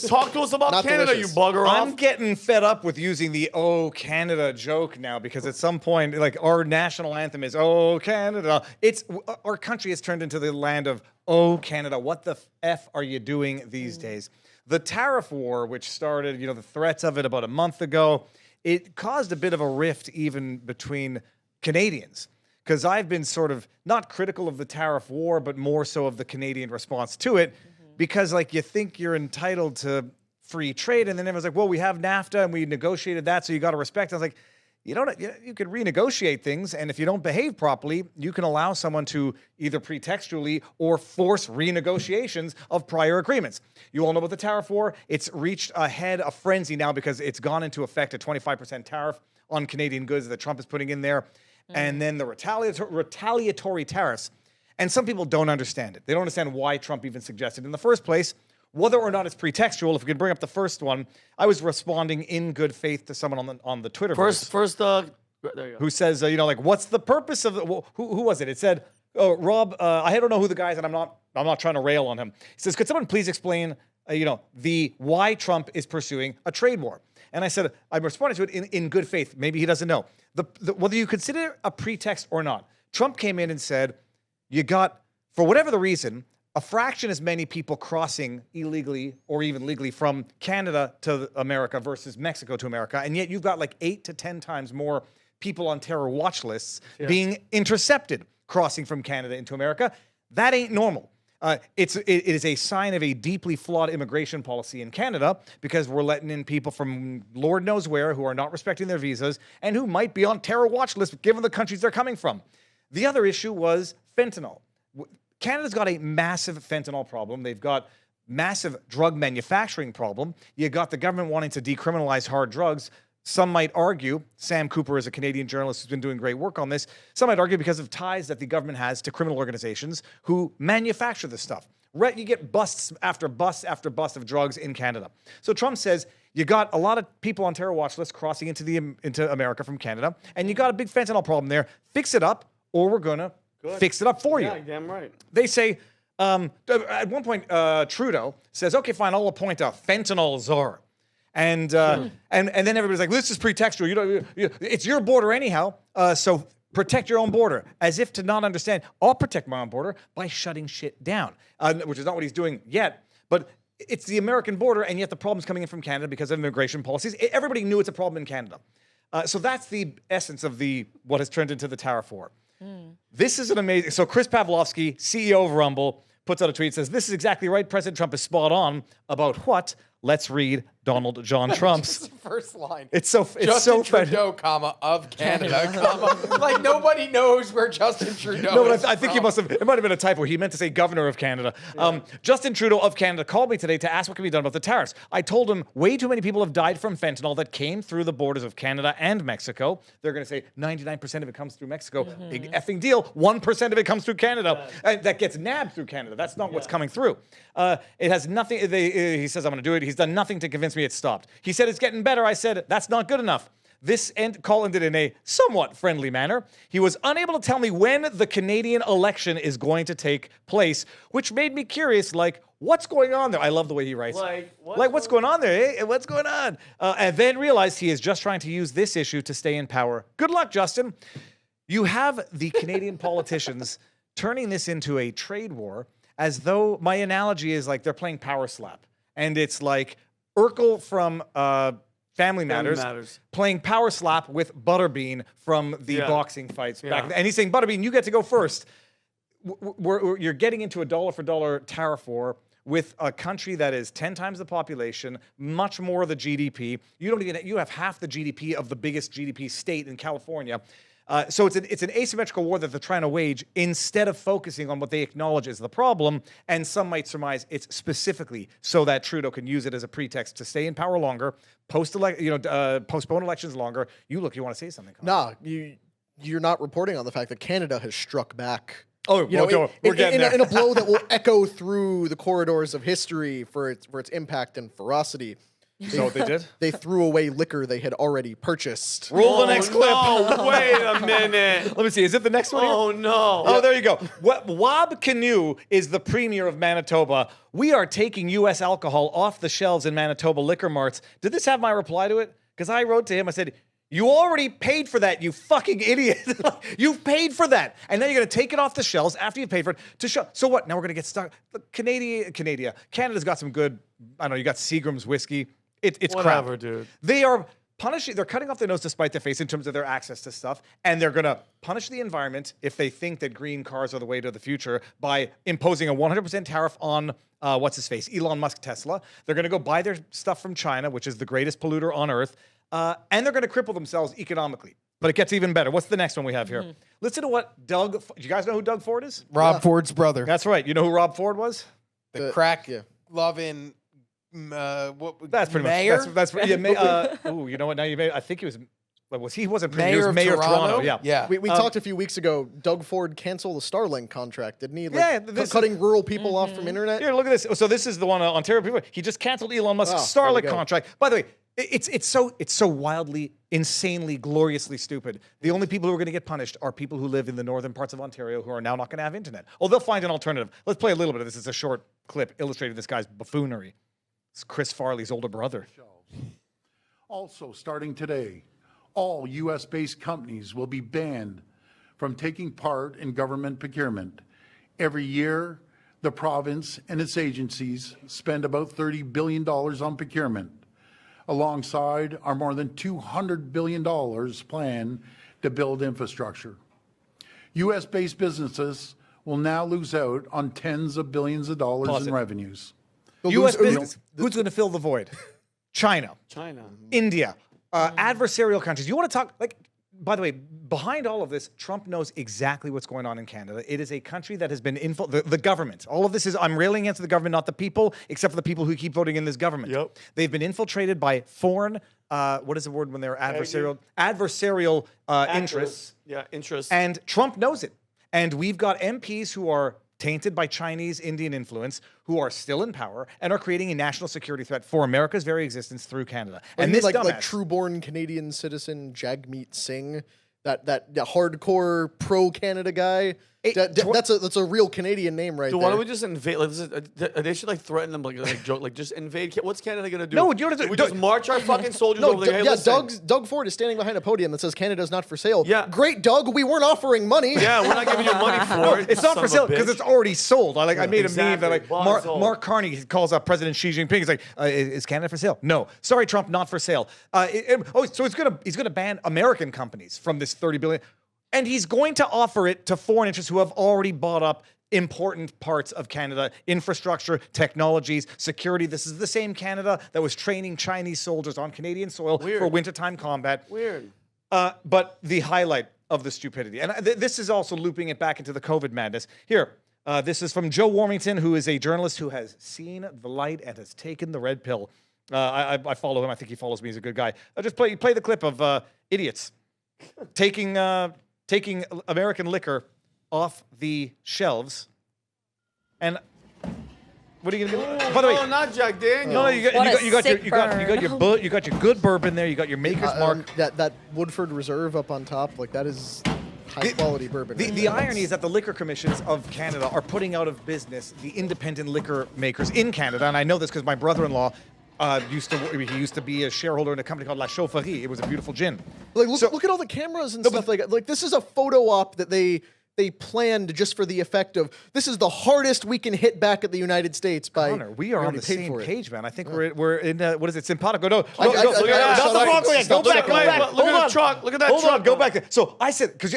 Talk to us about Not Canada, delicious. you bugger off. I'm getting fed up with using the "Oh Canada" joke now because at some point, like our national anthem is "Oh Canada." Our country has turned into the land of "Oh Canada." What the f are you doing these days? The tariff war, which started, the threats of it about a month ago, it caused a bit of a rift even between Canadians. Because I've been sort of not critical of the tariff war, but more so of the Canadian response to it. Because you think you're entitled to free trade, and then everyone's like, well, we have NAFTA and we negotiated that, so you got to respect it. I was like, you could renegotiate things, and if you don't behave properly, you can allow someone to either pretextually or force renegotiations of prior agreements. You all know about the tariff war. It's reached a frenzy now because it's gone into effect, a 25% tariff on Canadian goods that Trump is putting in there. And then the retaliatory tariffs. And some people don't understand it. They don't understand why Trump even suggested it in the first place, whether or not it's pretextual. If we could bring up the first one, I was responding in good faith to someone on the Twitter First, there you go. who says, what's the purpose of the, who was it? It said, oh, Rob, I don't know who the guy is, and I'm not trying to rail on him. He says, could someone please explain, the why Trump is pursuing a trade war? And I said, I responded to it in good faith. Maybe he doesn't know. Whether you consider it a pretext or not, Trump came in and said, you got, for whatever the reason, a fraction as many people crossing illegally or even legally from Canada to America versus Mexico to America. And yet you've got 8 to 10 times more people on terror watch lists being intercepted crossing from Canada into America. That ain't normal. It is a sign of a deeply flawed immigration policy in Canada because we're letting in people from Lord knows where who are not respecting their visas and who might be on terror watch lists given the countries they're coming from. The other issue was fentanyl. Canada's got a massive fentanyl problem. They've got massive drug manufacturing problem. You got the government wanting to decriminalize hard drugs. Some might argue, Sam Cooper is a Canadian journalist who's been doing great work on this, some might argue because of ties that the government has to criminal organizations who manufacture this stuff. You get busts after bust after bust of drugs in Canada. So Trump says, you got a lot of people on terror watch lists crossing into America from Canada, and you got a big fentanyl problem there. Fix it up, or we're going to fix it up for you. Yeah, damn right. They say, at one point, Trudeau says, okay, fine, I'll appoint a fentanyl czar. And then everybody's like, this is pretextual. It's your border anyhow, so protect your own border. As if to not understand, I'll protect my own border by shutting shit down, which is not what he's doing yet. But it's the American border, and yet the problem's coming in from Canada because of immigration policies. Everybody knew it's a problem in Canada. So that's the essence of what has turned into the tariff war. This is an amazing... So Chris Pavlovsky, CEO of Rumble, puts out a tweet, says, this is exactly right. President Trump is spot on about what? Let's read Donald John Trump's. Just the first line. It's so Justin funny. Trudeau, comma, of Canada, comma. Nobody knows where Justin Trudeau No, is but I think it might have been a typo. He meant to say governor of Canada. Yeah. Justin Trudeau of Canada called me today to ask what can be done about the tariffs. I told him way too many people have died from fentanyl that came through the borders of Canada and Mexico. They're going to say 99% of it comes through Mexico. Big effing deal. 1% of it comes through Canada. That gets nabbed through Canada. That's not what's coming through. It has nothing. He says, I'm going to do it. He's done nothing to convince me it's stopped. He said it's getting better. I said, that's not good enough. This call ended in a somewhat friendly manner. He was unable to tell me when the Canadian election is going to take place, which made me curious, what's going on there? I love the way he writes. What's going on there? Eh? What's going on? And then realized he is just trying to use this issue to stay in power. Good luck, Justin. You have the Canadian politicians turning this into a trade war as though my analogy is they're playing power slap. And it's like Urkel from Family Matters playing power slap with Butterbean from the boxing fights back then. And he's saying, Butterbean, you get to go first. You're getting into a dollar-for-dollar tariff war with a country that is 10 times the population, much more of the GDP. You have half the GDP of the biggest GDP state in California. So it's an asymmetrical war that they're trying to wage instead of focusing on what they acknowledge is the problem. And some might surmise it's specifically so that Trudeau can use it as a pretext to stay in power longer, postpone elections longer. You want to say something? No, you're not reporting on the fact that Canada has struck back. Oh, we're getting there. In a blow that will echo through the corridors of history for its impact and ferocity. So what they did? They threw away liquor they had already purchased. Roll the next clip. No, wait a minute. Let me see. Is it the next one? Here? Oh no. Oh, there you go. Wab Canoe is the premier of Manitoba. We are taking U.S. alcohol off the shelves in Manitoba liquor marts. Did this have my reply to it? Because I wrote to him, I said, you already paid for that, you fucking idiot. You've paid for that. And now you're going to take it off the shelves after you've paid for it to show. So what? Now we're going to get stuck. Look, Canada's got some good, I don't know, you got Seagram's whiskey. It's Whatever, crap. dude. They are punishing, they're cutting off their nose to spite their face in terms of their access to stuff. And they're going to punish the environment if they think that green cars are the way to the future by imposing a 100% tariff on what's his face, Elon Musk Tesla. They're going to go buy their stuff from China, which is the greatest polluter on earth. And they're going to cripple themselves economically. But it gets even better. What's the next one we have here? Listen to what do you guys know who Doug Ford is? Rob Ford's brother. That's right. You know who Rob Ford was? The crack loving what That's pretty mayor? much that's yeah. Oh, you know what? Now you may. I think he was. He wasn't premier. He Mayor was of mayor of Toronto? Toronto. Yeah. Yeah. We talked a few weeks ago. Doug Ford canceled the Starlink contract, didn't he? Like, Yeah, this cutting rural people off from internet. Here, look at this. So this is the one Ontario people. He just canceled Elon Musk's there we Starlink go. contract. By the way, it's so wildly, insanely, gloriously stupid. The only people who are going to get punished are people who live in the northern parts of Ontario who are now not going to have internet. Oh, they'll find an alternative. Let's play a little bit of this. It's a short clip illustrating this guy's buffoonery. It's Chris Farley's older brother. Also, starting today, all U.S.-based companies will be banned from taking part in government procurement. Every year, the province and its agencies spend about $30 billion on procurement, alongside our more than $200 billion plan to build infrastructure. U.S.-based businesses will now lose out on tens of billions of dollars Pause in it. revenues. U.S. business. Who's going to fill the void? China. China. India, adversarial countries. You want to talk, like, by the way, behind all of this, Trump knows exactly what's going on in Canada. It is a country that has been the government. All of this is, I'm railing against the government, not the people, except for the people who keep voting in this government. Yep. They've been infiltrated by foreign, what is the word when they're adversarial interests. Yeah, interests. And Trump knows it. And we've got MPs who are tainted by Chinese, Indian influence, who are still in power and are creating a national security threat for America's very existence through Canada. And this like dumbass, true-born Canadian citizen Jagmeet Singh, that hardcore pro-Canada guy. That's a real Canadian name right Dude, there. why don't we just invade? Like, they should like threaten them, like joke, like just invade. What's Canada gonna do? No, you know what? We just march our fucking soldiers No, over there. Hey, yeah, listen. Doug Ford is standing behind a podium that says Canada's not for sale. Yeah. Great, Doug. We weren't offering money. Yeah, we're not giving you money for it. It's not son for of a sale because bitch. it's already sold. I made a meme exactly. that like Bought and sold. Mark Carney calls up President Xi Jinping. He's like, "Is Canada for sale?" No, sorry, Trump, not for sale. So he's gonna ban American companies from this $30 billion, and he's going to offer it to foreign interests who have already bought up important parts of Canada, infrastructure, technologies, security. This is the same Canada that was training Chinese soldiers on Canadian soil for wintertime combat. Weird. But the highlight of the stupidity, and this is also looping it back into the COVID madness. Here, this is from Joe Warmington, who is a journalist who has seen the light and has taken the red pill. I follow him. I think he follows me. He's a good guy. Just play the clip of idiots taking American liquor off the shelves. And what are you gonna do? By the way, Oh, not Jack Daniels. no, you What a got sick you got your good bourbon there. You got your Maker's Mark. That Woodford Reserve up on top, like that is high quality bourbon. The irony is that the liquor commissions of Canada are putting out of business the independent liquor makers in Canada, and I know this because my brother-in-law used to be a shareholder in a company called La Chaufferie. It was a beautiful gin. Like look at all the cameras and stuff like this is a photo op that they planned just for the effect of this is the hardest we can hit back at the United States by. Connor, we are on already the paid same for it. page, man. I think we're in what is it? Simpatico. No, I- look at I- that. shut Not the up. wrong way. Go Stop back. looking Go at back. that. Look at Hold the on. truck. Look at that Hold truck. on. Go back there. So I said because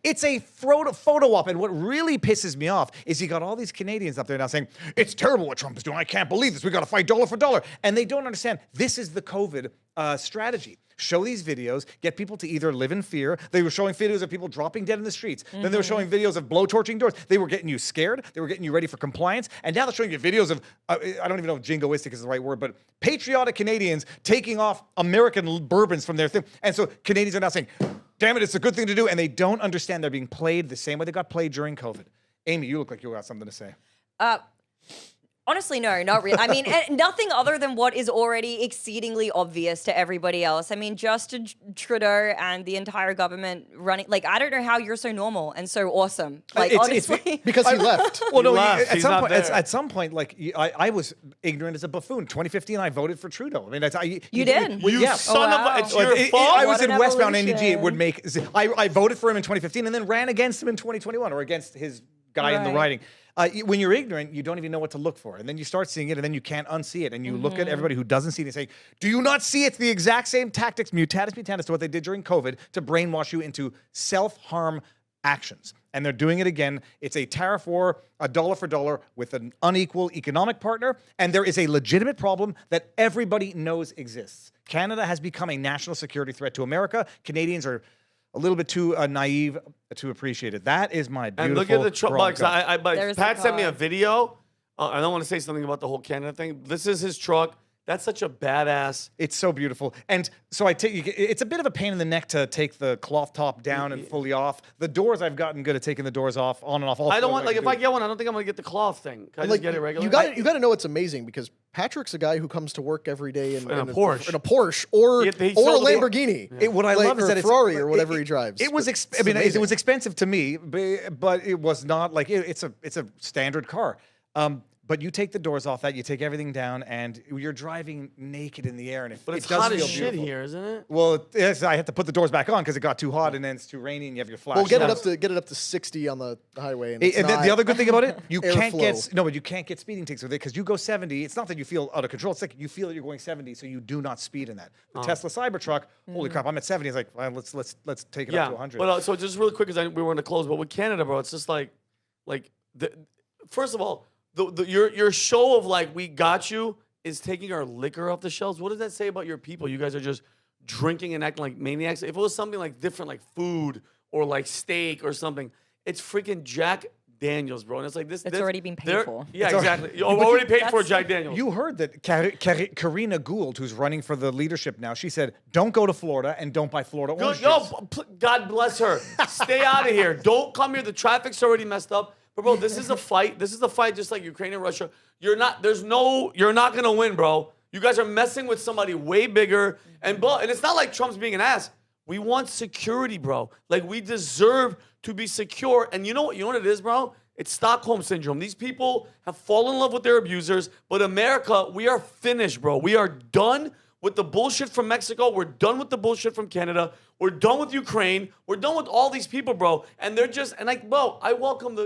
it's a photo op, and what really pisses me off is you got all these Canadians up there now saying it's terrible what Trump is doing. I can't believe this. We got to fight dollar for dollar, and they don't understand. This is the COVID strategy. Show these videos, get people to either live in fear. They were showing videos of people dropping dead in the streets. Then they were showing videos of blowtorching doors. They were getting you scared. They were getting you ready for compliance. And now they're showing you videos of, I don't even know if jingoistic is the right word, but patriotic Canadians taking off American bourbons from their thing. And so Canadians are now saying, damn it, it's a good thing to do. And they don't understand they're being played the same way they got played during COVID. Amy, you look like you got something to say. Honestly, no, not really. I mean, nothing other than what is already exceedingly obvious to everybody else. I mean, Justin Trudeau and the entire government running, like, I don't know how you're so normal and so awesome. Like, honestly. Because he left. Well, no, left. at He's some not point, there. at some point, like I was ignorant as a buffoon. 2015, I voted for Trudeau. I mean, You did? You yeah. son of wow. a... It's your fault. I was What in an Westbound NEG. It evolution. would make. I voted for him in 2015 and then ran against him in 2021 or against his guy in the Right. riding. When you're ignorant, you don't even know what to look for. And then you start seeing it and then you can't unsee it. And you look at everybody who doesn't see it and say, do you not see it's the exact same tactics, mutatis mutandis, to what they did during COVID to brainwash you into self-harm actions. And they're doing it again. It's a tariff war, a dollar for dollar with an unequal economic partner. And there is a legitimate problem that everybody knows exists. Canada has become a national security threat to America. Canadians are a little bit too naive to appreciate it. That is my beautiful. And look at the truck growing box. up. But There's the Pat sent me a car. video. I don't want to say something about the whole Canada thing. This is his truck. That's such a badass. It's so beautiful. And so it's a bit of a pain in the neck to take the cloth top down and fully off. The doors, I've gotten good at taking the doors off, on and off. I don't want, like, if I get one, I don't think I'm going to get the cloth thing. Can I just get it regular? You got to know it's amazing because Patrick's a guy who comes to work every day in a Porsche. in a Porsche or He a sold the- Lamborghini. What I love is or that it's Ferrari or whatever he drives. It was, But I mean, it's it was amazing. expensive to me, but it was not like it's a standard car. But you take the doors off that, you take everything down, and you're driving naked in the air, and But it it's does hot feel as shit beautiful. here, isn't it? Well, yes, I had to put the doors back on because it got too hot, and then it's too rainy, and you have your flash. Well, get lights. it up to 60 on the highway. And And the other good thing about it, you can't airflow. get but you can't get speeding tickets with it because you go 70. It's not that you feel out of control. It's like you feel that you're going 70, so you do not speed in that. The Tesla Cybertruck, holy crap, I'm at 70. It's like, well, let's take it up to 100. But so just really quick, because we were going to close, but with Canada, bro, it's just like first of all, your show of like we got you is taking our liquor off the shelves. What does that say about your people? You guys are just drinking and acting like maniacs. If it was something like different, like food or like steak or something, it's freaking Jack Daniels, bro. And it's like this. It's already been paid they're- for. Yeah, It's exactly. You already paid for that's- Jack Daniels. You heard that Karina Gould, who's running for the leadership now, she said, don't go to Florida and don't buy Florida orange juice. God bless her. Stay out of here. Don't come here. The traffic's already messed up. But bro, this is a fight. This is a fight just like Ukraine and Russia. You're not gonna win, bro. You guys are messing with somebody way bigger. And it's not like Trump's being an ass. We want security, bro. Like, we deserve to be secure. And you know what it is, bro? It's Stockholm syndrome. These people have fallen in love with their abusers. But America, we are finished, bro. We are done with the bullshit from Mexico. We're done with the bullshit from Canada. We're done with Ukraine. We're done with all these people, bro. And they're just, and like, bro, I welcome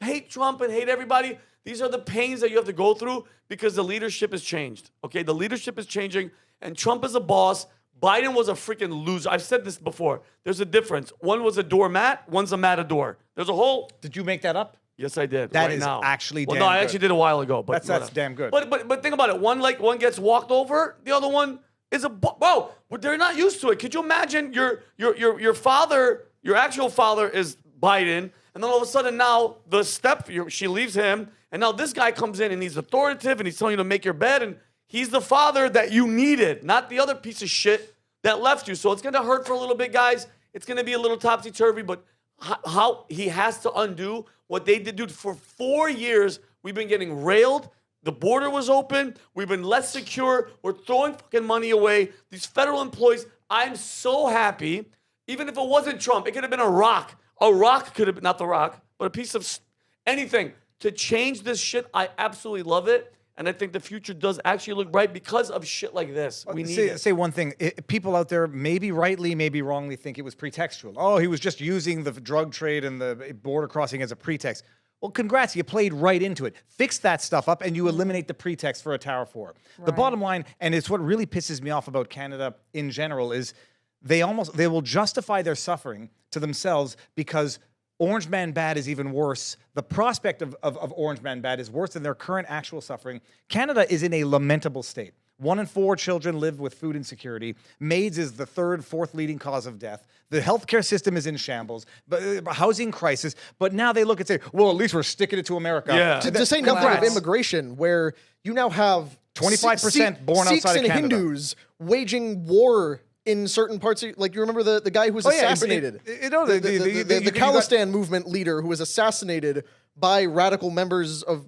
hate Trump and hate everybody. These are the pains that you have to go through because the leadership has changed. Okay, the leadership is changing, and Trump is a boss. Biden was a freaking loser. I've said this before. There's a difference. One was a doormat. One's a matador. There's a whole. Did you make that up? Yes, I did. That right is now. actually well, damn no, I good. actually did a while ago. But That's damn good. But think about it. One gets walked over. The other one is bro. They're not used to it. Could you imagine your father, your actual father is Biden, and then all of a sudden now she leaves him, and now this guy comes in and he's authoritative and he's telling you to make your bed, and he's the father that you needed, not the other piece of shit that left you. So it's gonna hurt for a little bit, guys. It's gonna be a little topsy-turvy, but how he has to undo what they did, dude. For 4 years, we've been getting railed. The border was open. We've been less secure. We're throwing fucking money away. These federal employees, I'm so happy. Even if it wasn't Trump, it could have been a rock. A rock could have been, not the rock, but a piece of anything. To change this shit, I absolutely love it. And I think the future does actually look bright because of shit like this. We need it. Say one thing. People out there, maybe rightly, maybe wrongly, think it was pretextual. Oh, he was just using the drug trade and the border crossing as a pretext. Well, congrats, you played right into it. Fix that stuff up and you eliminate the pretext for a tariff war. Right. The bottom line, and it's what really pisses me off about Canada in general, is they will justify their suffering to themselves because Orange Man Bad is even worse. The prospect of Orange Man Bad is worse than their current actual suffering. Canada is in a lamentable state. 1 in 4 children live with food insecurity. AIDS is the 3rd, 4th leading cause of death. The healthcare system is in shambles. But housing crisis. But now they look and say, well, at least we're sticking it to America. Yeah. To say nothing of immigration, where you now have 25% born Sikhs outside of and Canada. Hindus waging war in certain parts of, like, you remember the guy who was assassinated? You know, The Khalistan movement leader who was assassinated by radical members of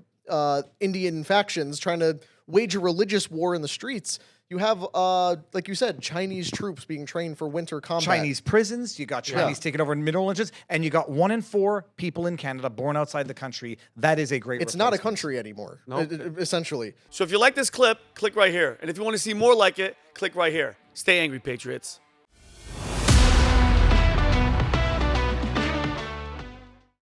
Indian factions trying to wage a religious war in the streets. You have, like you said, Chinese troops being trained for winter combat. Chinese prisons, you got Chinese taking over mineral engines, and you got 1 in 4 people in Canada born outside the country. That is a great It's not a replacement. country anymore, essentially. So if you like this clip, click right here. And if you want to see more like it, click right here. Stay angry, Patriots.